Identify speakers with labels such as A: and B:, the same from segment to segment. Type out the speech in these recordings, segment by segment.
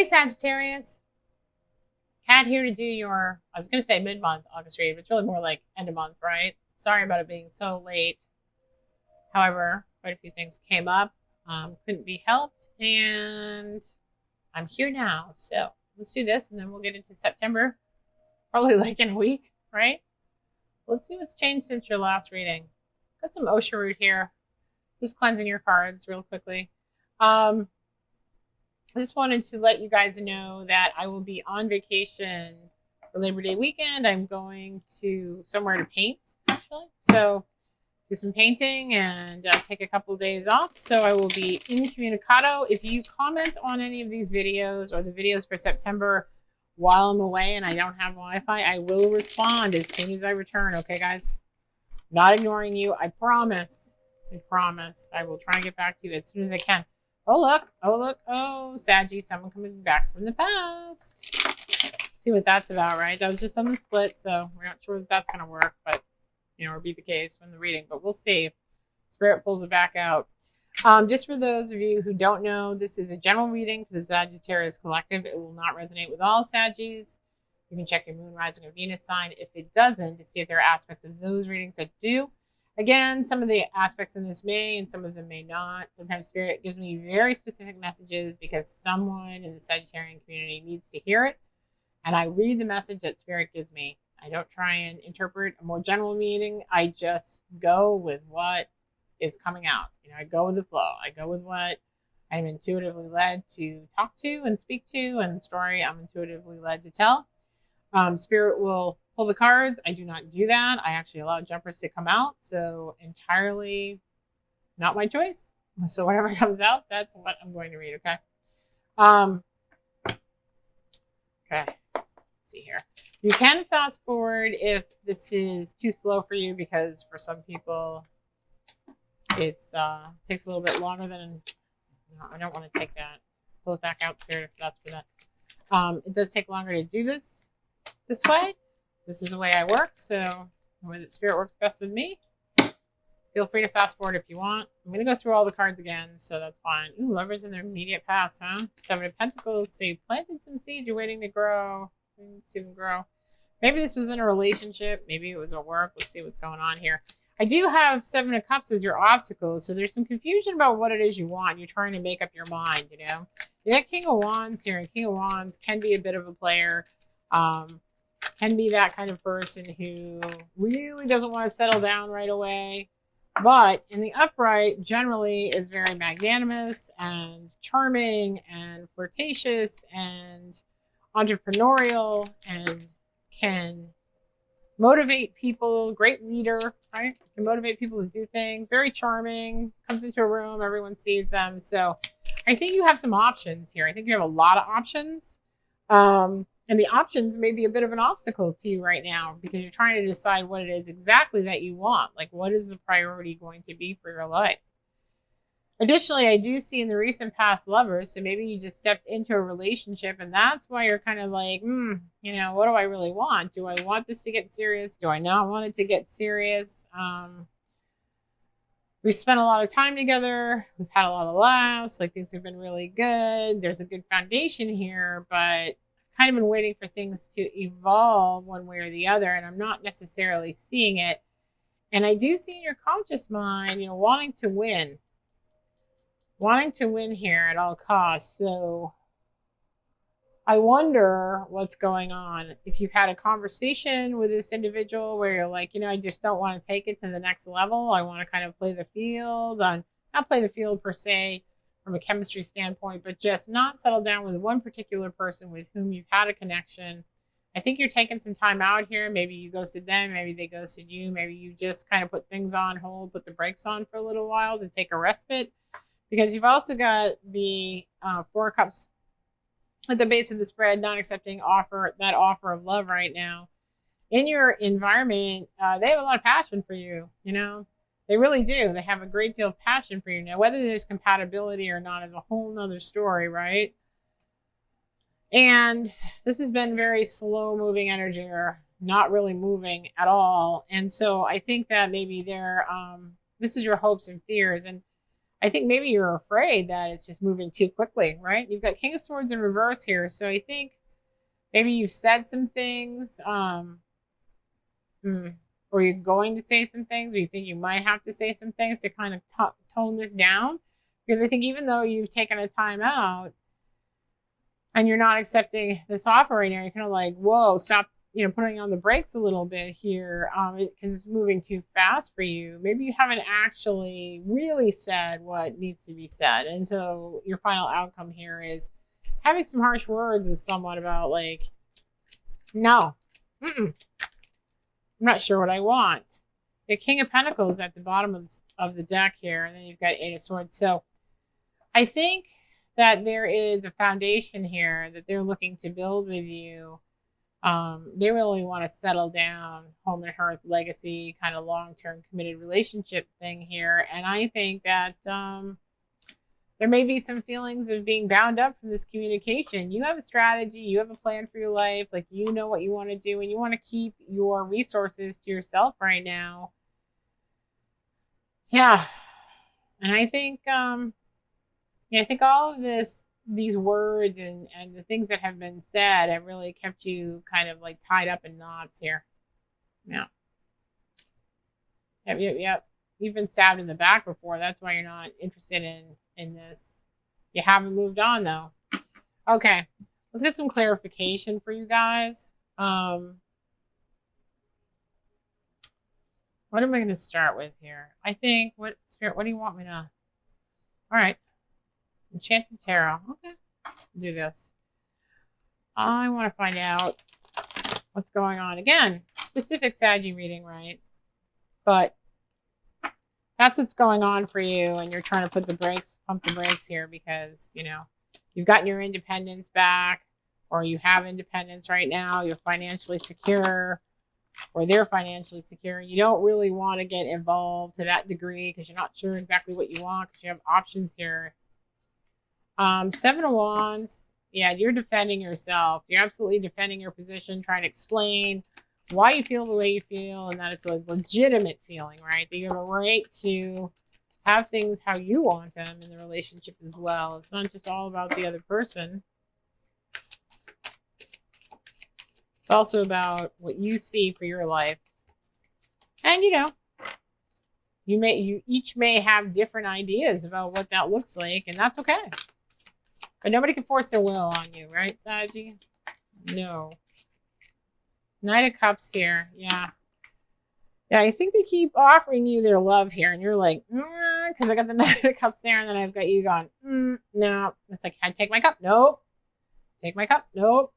A: Sagittarius. Kat here to do your, I was going to say mid-month August read, but it's really more like end of month, right? Sorry about it being so late. However, quite a few things came up. Couldn't be helped, and I'm here now. So let's do this, and then we'll get into September, probably like in a week, right? Let's see what's changed since your last reading. Got some Osha root here. Just cleansing your cards real quickly. I just wanted to let you guys know that I will be on vacation for Labor Day weekend. I'm going to somewhere to paint, actually. So do some painting and take a couple of days off. So I will be incommunicado. If you comment on any of these videos or the videos for September while I'm away and I don't have Wi-Fi, I will respond as soon as I return. Okay, guys? Not ignoring you. I promise. I promise. I will try and get back to you as soon as I can. Oh, look. Oh, look. Oh, Saggy, someone coming back from the past. See what that's about, right? That was just on the split, so we're not sure if that's going to work, but, you know, or be the case from the reading, but we'll see. Spirit pulls it back out. Just for those of you who don't know, this is a general reading for the Sagittarius Collective. It will not resonate with all Saggies. You can check your moon, rising, or Venus sign if it doesn't to see if there are aspects of those readings that do. Again, some of the aspects in this may and some of them may not. Sometimes Spirit gives me very specific messages because someone in the Sagittarian community needs to hear it. And I read the message that Spirit gives me. I don't try and interpret a more general meaning. I just go with what is coming out. You know, I go with the flow. I go with what I'm intuitively led to talk to and speak to, and the story I'm intuitively led to tell. Spirit will pull the cards. I do not do that. I actually allow jumpers to come out. So entirely not my choice. So whatever comes out, that's what I'm going to read. Okay. Okay. Let's see here. You can fast forward if this is too slow for you, because for some people it's takes a little bit longer than. No, I don't want to take that. Pull it back out, Spirit, if that's for that. It does take longer to do this way. This is the way I work, so the way that Spirit works best with me. Feel free to fast forward if you want. I'm going to go through all the cards again, so that's fine. Ooh, lovers in their immediate past, huh? Seven of Pentacles. So you planted some seeds. You're waiting to grow. See them grow. Maybe this was in a relationship. Maybe it was at work. Let's see what's going on here. I do have Seven of Cups as your obstacles, so there's some confusion about what it is you want. You're trying to make up your mind, you know? You got King of Wands here, and King of Wands can be a bit of a player. Can be that kind of person who really doesn't want to settle down right away, but in the upright generally is very magnanimous and charming and flirtatious and entrepreneurial and can motivate people. Great leader, right? Can motivate people to do things. Very charming. Comes into a room, everyone sees them. So I think you have some options here. I think you have a lot of options. And the options may be a bit of an obstacle to you right now because you're trying to decide what it is exactly that you want. Like, what is the priority going to be for your life? Additionally, I do see in the recent past lovers, so maybe you just stepped into a relationship and that's why you're kind of like, you know, what do I really want? Do I want this to get serious? Do I not want it to get serious? We spent a lot of time together. We've had a lot of laughs. Like, things have been really good. There's a good foundation here, but kind of been waiting for things to evolve one way or the other, and I'm not necessarily seeing it. And I do see in your conscious mind, you know, wanting to win here at all costs. So I wonder what's going on. If you've had a conversation with this individual where you're like, you know, I just don't want to take it to the next level. I want to kind of play the field, not play the field per se, from a chemistry standpoint, but just not settle down with one particular person with whom you've had a connection. I think you're taking some time out here. Maybe you ghosted them. Maybe they ghosted you. Maybe you just kind of put things on hold, put the brakes on for a little while to take a respite, because you've also got the Four of Cups at the base of the spread, not accepting that offer of love right now. In your environment, they have a lot of passion for you, you know? They really do. They have a great deal of passion for you. Now, whether there's compatibility or not is a whole nother story, right? And this has been very slow moving energy, or not really moving at all. And so I think that maybe this is your hopes and fears. And I think maybe you're afraid that it's just moving too quickly, right? You've got King of Swords in reverse here. So I think maybe you've said some things, or you're going to say some things, or you think you might have to say some things to kind of tone this down. Because I think even though you've taken a time out and you're not accepting this offer right now, you're kind of like, whoa, stop, putting on the brakes a little bit here, because it's moving too fast for you. Maybe you haven't actually really said what needs to be said. And so your final outcome here is having some harsh words with someone about like, no, I'm not sure what I want. The King of Pentacles at the bottom of the deck here, and then you've got Eight of Swords. So I think that there is a foundation here that they're looking to build with you. They really want to settle down, home and hearth, legacy, kind of long-term committed relationship thing here. And I think that there may be some feelings of being bound up from this communication. You have a strategy, you have a plan for your life, like you know what you want to do, and you want to keep your resources to yourself right now. Yeah. And I think I think all of these words and the things that have been said have really kept you kind of like tied up in knots here. Yeah. Yep. You've been stabbed in the back before. That's why you're not interested in this. You haven't moved on though. Okay. Let's get some clarification for you guys. What am I going to start with here? I think, Spirit, what do you want me to? All right. Enchanted Tarot. Okay. Do this. I want to find out what's going on. Again, specific Saggy reading, right? But that's what's going on for you, and you're trying to pump the brakes here because, you've gotten your independence back, or you have independence right now, you're financially secure, or they're financially secure. You don't really want to get involved to that degree because you're not sure exactly what you want because you have options here. Seven of Wands. Yeah, you're defending yourself. You're absolutely defending your position, trying to explain why you feel the way you feel, and that it's a legitimate feeling, right? That you have a right to have things how you want them in the relationship as well. It's not just all about the other person. It's also about what you see for your life. And you each may have different ideas about what that looks like, and that's okay. But nobody can force their will on you, right, Saggy? No. Knight of Cups here. Yeah. Yeah, I think they keep offering you their love here, and you're like, because I got the Knight of Cups there, and then I've got you going, no. It's like, I take my cup. Nope. Take my cup. Nope.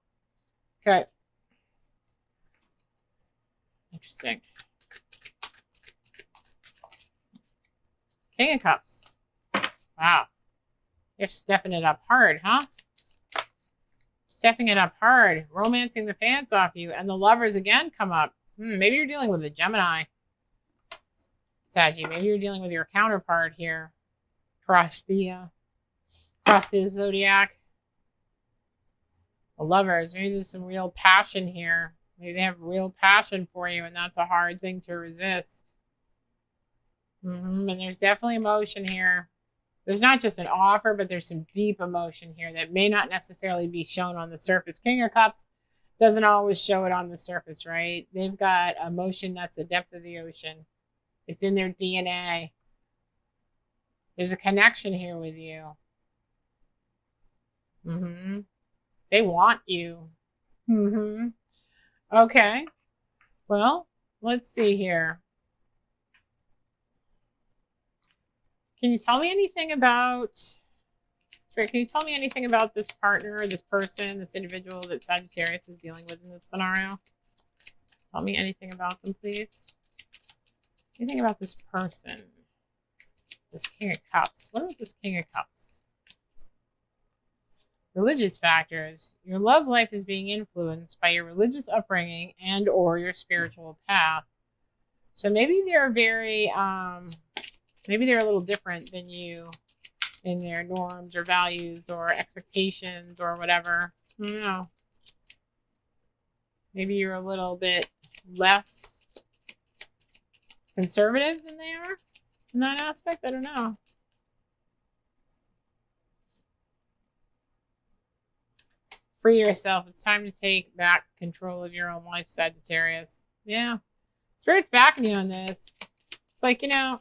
A: Okay. Interesting. King of Cups. Wow. You're stepping it up hard, huh? Stepping it up hard. Romancing the pants off you. And the lovers again come up. Maybe you're dealing with a Gemini. Saggy. Maybe you're dealing with your counterpart here. Across the zodiac. The lovers. Maybe there's some real passion here. Maybe they have real passion for you, and that's a hard thing to resist. And there's definitely emotion here. There's not just an offer, but there's some deep emotion here that may not necessarily be shown on the surface. King of Cups doesn't always show it on the surface, right? They've got emotion that's the depth of the ocean. It's in their DNA. There's a connection here with you. They want you. Okay. Well, let's see here. Can you tell me anything about, Spirit, can you tell me anything about this partner, this person, this individual that Sagittarius is dealing with in this scenario? Tell me anything about them, please. Anything about this person? This King of Cups. What about this King of Cups? Religious factors. Your love life is being influenced by your religious upbringing and or your spiritual path. So maybe they're very, maybe they're a little different than you in their norms or values or expectations or whatever. I don't know. Maybe you're a little bit less conservative than they are in that aspect. I don't know. Free yourself. It's time to take back control of your own life, Sagittarius. Yeah. Spirit's backing you on this. It's like, you know,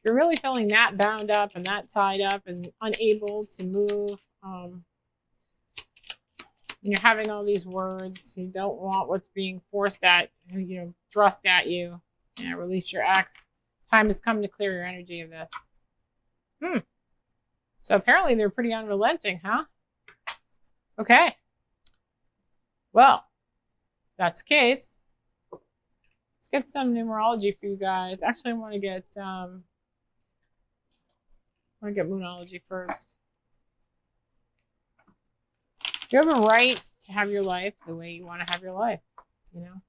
A: you're really feeling that bound up and that tied up and unable to move. And you're having all these words. You don't want what's being forced at, you know, thrust at you. Yeah, release your ex. Time has come to clear your energy of this. So apparently they're pretty unrelenting, huh? Okay. Well, if that's the case. Let's get some numerology for you guys. Actually, I want to get Moonology first. You have a right to have your life the way you want to have your life, you know?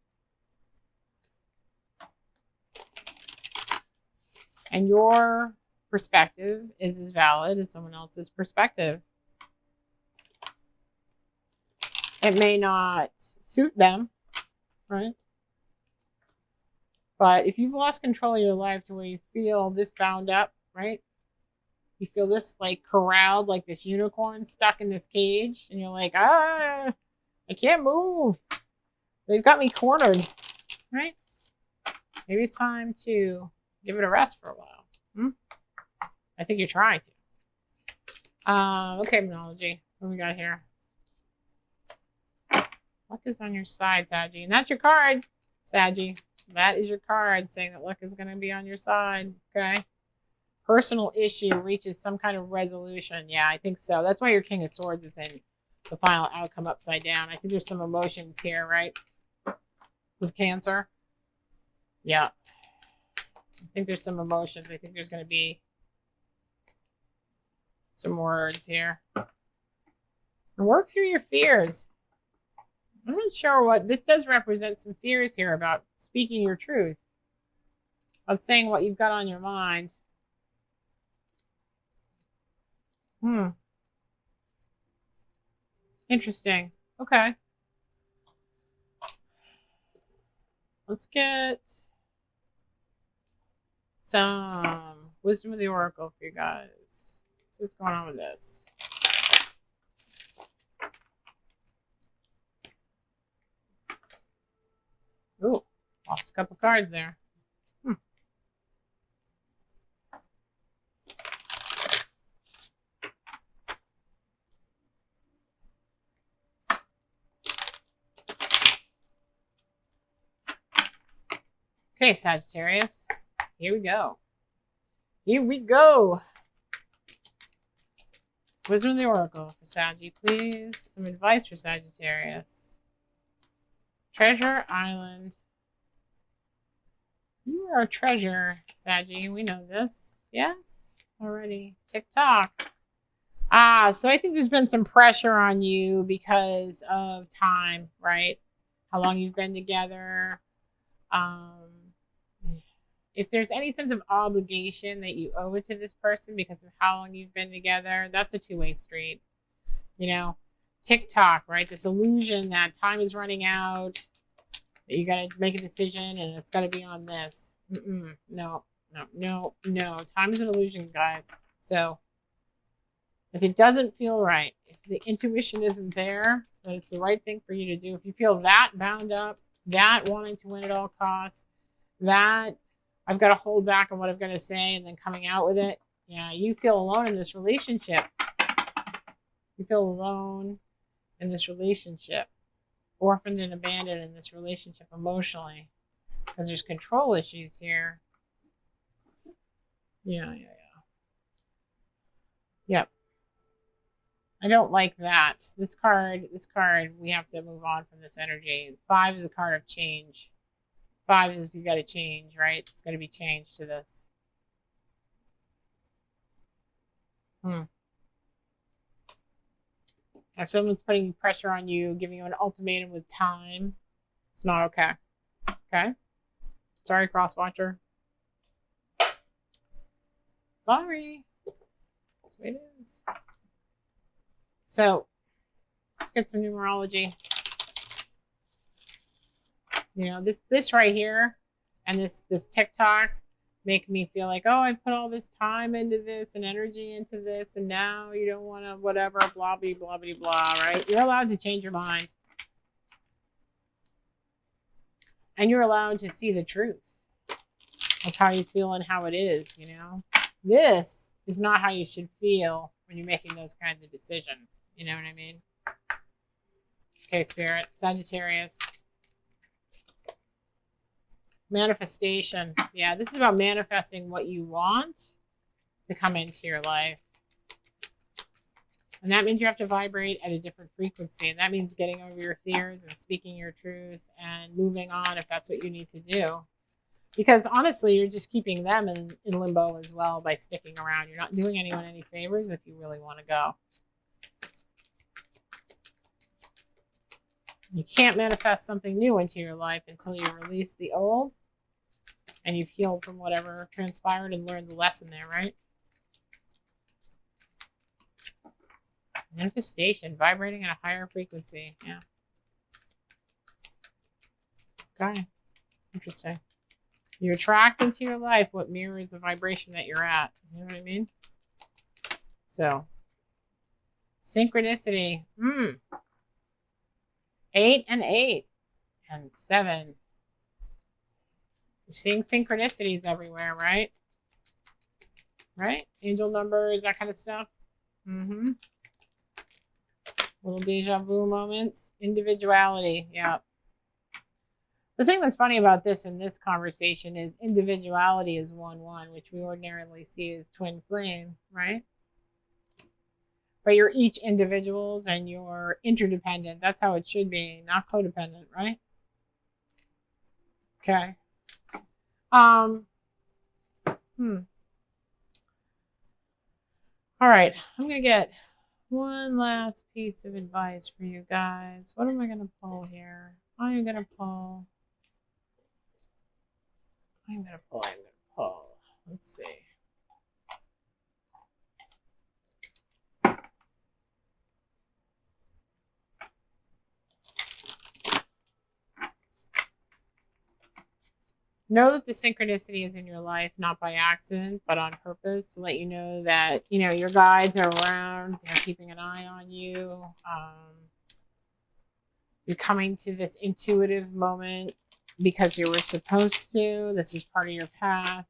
A: And your perspective is as valid as someone else's perspective. It may not suit them, right? But if you've lost control of your life to where you feel this bound up, right? You feel this like corralled, like this unicorn stuck in this cage, and you're like, I can't move. They've got me cornered, right? Maybe it's time to give it a rest for a while. I think you're trying to. Okay, Moonology. What do we got here? Luck is on your side, Saggy. And that's your card, Saggy. That is your card saying that luck is going to be on your side. Okay. Personal issue reaches some kind of resolution. Yeah, I think so. That's why your King of Swords is in the final outcome upside down. I think there's some emotions here, right? With Cancer. Yeah. I think there's some emotions. I think there's going to be some words here. And work through your fears. I'm not sure what this does represent. Some fears here about speaking your truth, of saying what you've got on your mind. Interesting. Okay. Let's get some wisdom of the oracle for you guys. Let's see what's going on with this. Ooh, lost a couple cards there. Okay, Sagittarius. Here we go. Here we go. Wisdom of the Oracle for Saggy, please. Some advice for Sagittarius. Treasure Island. You are a treasure, Saggy. We know this. Yes? Already. TikTok. So I think there's been some pressure on you because of time, right? How long you've been together. If there's any sense of obligation that you owe it to this person because of how long you've been together, that's a two-way street. You know, TikTok, right? This illusion that time is running out, that you got to make a decision and it's got to be on this. No. Time is an illusion, guys. So if it doesn't feel right, if the intuition isn't there, that it's the right thing for you to do, if you feel that bound up, that wanting to win at all costs, that I've got to hold back on what I'm going to say and then coming out with it. Yeah, you feel alone in this relationship. You feel alone in this relationship. Orphaned and abandoned in this relationship emotionally. Because there's control issues here. Yeah. Yep. I don't like that. This card, we have to move on from this energy. 5 is a card of change. 5 is you got to change, right? It's got to be changed to this. If someone's putting pressure on you, giving you an ultimatum with time, it's not okay. Okay? Sorry, cross-watcher. Sorry. That's the way it is. So, let's get some numerology. You know, this right here and this TikTok, make me feel like, oh, I've put all this time into this and energy into this, and now you don't want to, whatever, blah, blah, blah, blah, blah, right? You're allowed to change your mind. And you're allowed to see the truth of how you feel and how it is, you know? This is not how you should feel when you're making those kinds of decisions. You know what I mean? Okay, Spirit. Sagittarius. Manifestation. Yeah, this is about manifesting what you want to come into your life. And that means you have to vibrate at a different frequency. And that means getting over your fears and speaking your truth and moving on if that's what you need to do. Because honestly, you're just keeping them in limbo as well by sticking around. You're not doing anyone any favors if you really want to go. You can't manifest something new into your life until you release the old and you've healed from whatever transpired and learned the lesson there, right? Manifestation, vibrating at a higher frequency. Yeah. Okay. Interesting. You attract into your life what mirrors the vibration that you're at. You know what I mean? So, synchronicity. 8 and 8 and 7. You're seeing synchronicities everywhere, right? Right? Angel numbers, that kind of stuff. Little deja vu moments. Individuality. Yeah. The thing that's funny about this in this conversation is individuality is 1-1, which we ordinarily see as twin flame, right? But you're each individuals and you're interdependent. That's how it should be, not codependent, right? Okay. All right. I'm going to get one last piece of advice for you guys. What am I going to pull here? I'm going to pull. Let's see. Know that the synchronicity is in your life, not by accident, but on purpose, to let you know that, you know, your guides are around, they're keeping an eye on you. You're coming to this intuitive moment because you were supposed to. This is part of your path.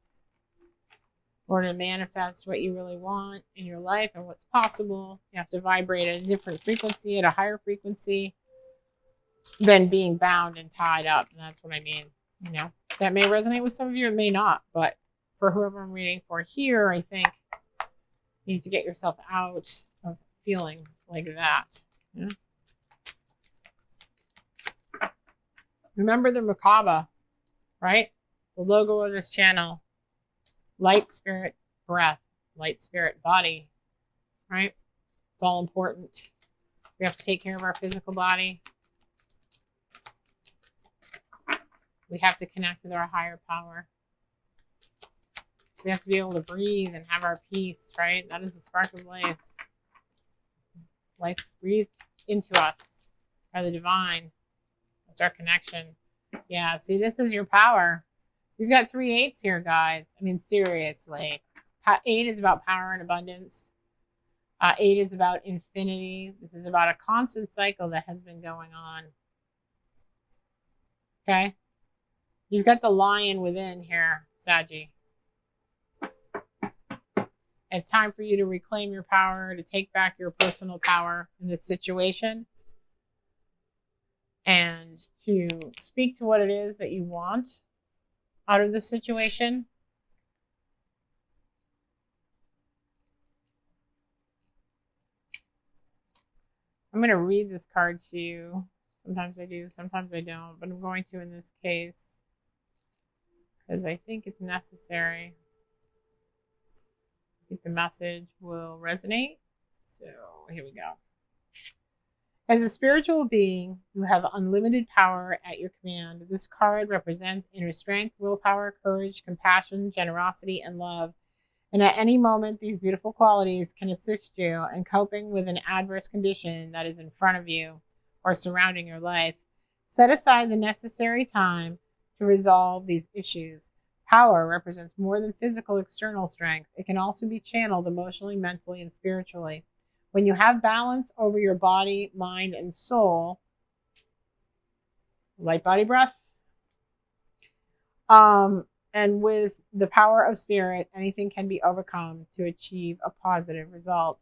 A: Or to manifest what you really want in your life and what's possible, you have to vibrate at a different frequency, at a higher frequency than being bound and tied up. And that's what I mean. You know, that may resonate with some of you, it may not. But for whoever I'm reading for here, I think you need to get yourself out of feeling like that. Yeah? Remember the Merkaba, right? The logo of this channel. Light, spirit, breath. Light, spirit, body. Right? It's all important. We have to take care of our physical body. We have to connect with our higher power. We have to be able to breathe and have our peace, right? That is the spark of life. Life breathed into us by the divine. That's our connection. Yeah, see, this is your power. You've got 3 8s here, guys. I mean, seriously. 8 is about power and abundance. 8 is about infinity. This is about a constant cycle that has been going on. Okay? You've got the lion within here, Saggy. It's time for you to reclaim your power, to take back your personal power in this situation, and to speak to what it is that you want out of the situation. I'm going to read this card to you. Sometimes I do, sometimes I don't, but I'm going to in this case because I think it's necessary. I think the message will resonate. So here we go. As a spiritual being, you have unlimited power at your command. This card represents inner strength, willpower, courage, compassion, generosity, and love. And at any moment, these beautiful qualities can assist you in coping with an adverse condition that is in front of you or surrounding your life. Set aside the necessary time to resolve these issues. Power represents more than physical external strength. It can also be channeled emotionally, mentally, and spiritually. When you have balance over your body, mind, and soul, light, body, breath, and with the power of spirit, anything can be overcome to achieve a positive result.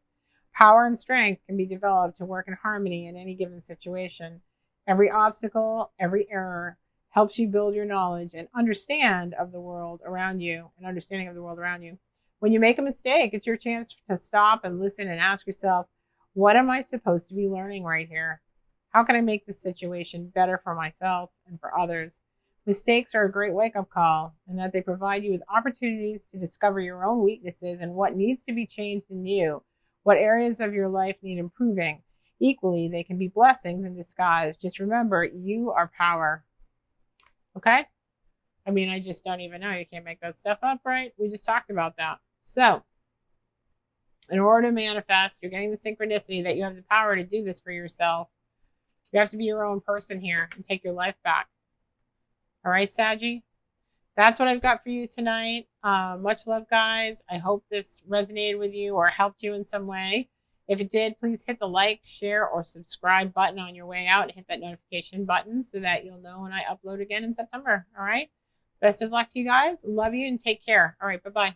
A: Power and strength can be developed to work in harmony in any given situation. Every obstacle, every error helps you build your knowledge and understanding of the world around you. When you make a mistake, it's your chance to stop and listen and ask yourself, what am I supposed to be learning right here? How can I make this situation better for myself and for others? Mistakes are a great wake-up call in that they provide you with opportunities to discover your own weaknesses and what needs to be changed in you, what areas of your life need improving. Equally, they can be blessings in disguise. Just remember, you are power. Okay? I mean, I just don't even know. You can't make that stuff up, right? We just talked about that. So, in order to manifest, you're getting the synchronicity that you have the power to do this for yourself. You have to be your own person here and take your life back. All right, Saggy? That's what I've got for you tonight. Much love, guys. I hope this resonated with you or helped you in some way. If it did, please hit the like, share, or subscribe button on your way out. Hit that notification button so that you'll know when I upload again in September. All right? Best of luck to you guys. Love you and take care. All right, bye-bye.